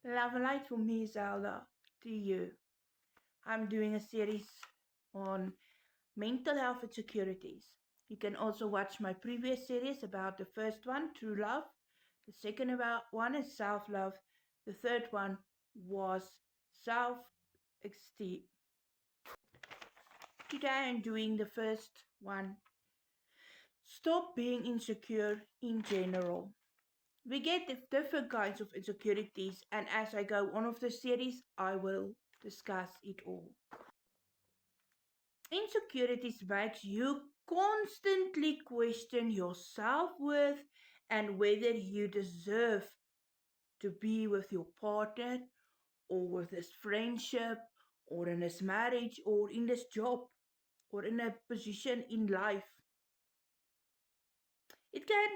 Love and light from me, Zelda, to you. I'm doing a series on mental health insecurities. You can also watch my previous series about the first one, true love. The second about one is self love. The third one was self esteem. Today I'm doing the first one. Stop being insecure in general. We get different kinds of insecurities, and as I go on of the series, I will discuss it all. Insecurities makes you constantly question your self-worth and whether you deserve to be with your partner or with this friendship or in this marriage or in this job or in a position in life. It can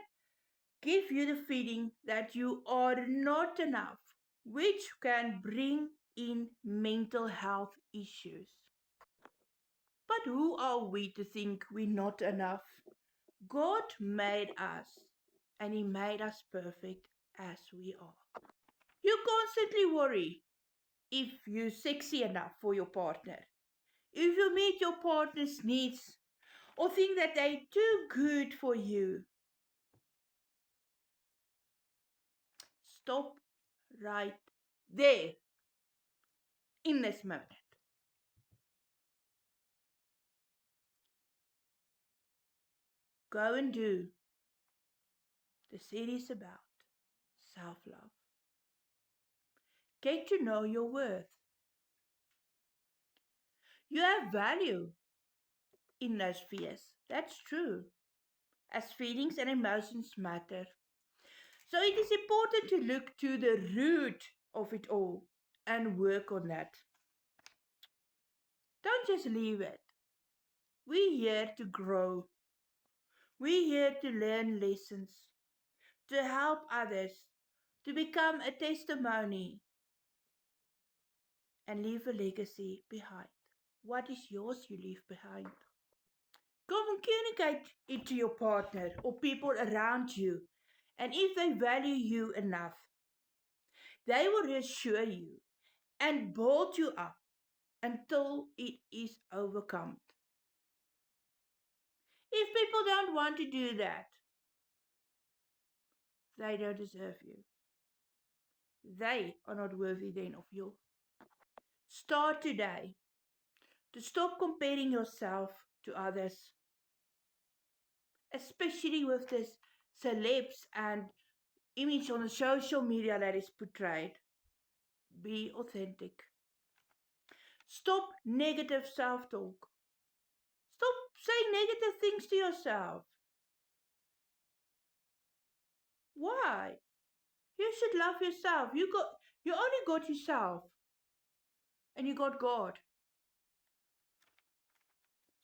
give you the feeling that you are not enough, which can bring in mental health issues. But who are we to think we're not enough? God made us, and He made us perfect as we are. You constantly worry if you're sexy enough for your partner, if you meet your partner's needs, or think that they're too good for you. Stop right there in this moment. Go and do the series about self love. Get to know your worth. You have value in those fears. That's true, as feelings and emotions matter. So it is important to look to the root of it all and work on that. Don't just leave it. We're here to grow. We're here to learn lessons, to help others, to become a testimony and leave a legacy behind. What is yours you leave behind? Communicate it to your partner or people around you. And if they value you enough, they will reassure you and build you up until it is overcome. If people don't want to do that, they don't deserve you. They are not worthy then of you. Start today to stop comparing yourself to others, especially with this celebs and image on the social media that is portrayed. Be authentic. Stop negative self talk. Stop saying negative things to yourself. Why? You should love yourself. You only got yourself and you got God.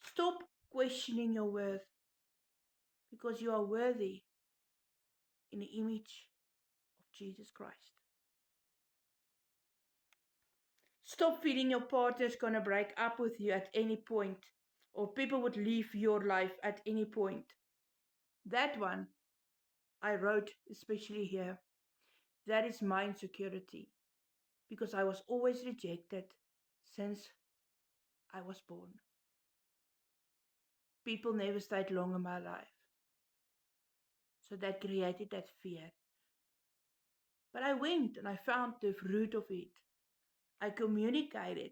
Stop questioning your worth because you are worthy in the image of Jesus Christ. Stop feeling your partner's gonna break up with you at any point or people would leave your life at any point. That one I wrote especially here. That is my insecurity because I was always rejected since I was born. People never stayed long in my life. So that created that fear. But I went and I found the root of it. I communicated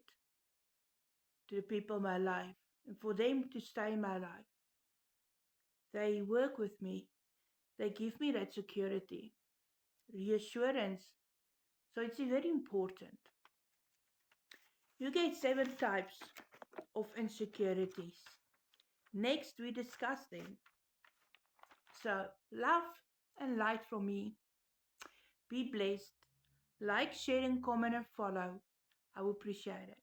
to the people in my life and for them to stay in my life. They work with me. They give me that security, reassurance. So it's very important. You get 7 types of insecurities. Next, we discuss them. So, love and light from me. Be blessed. Like, share, and comment and follow. I will appreciate it.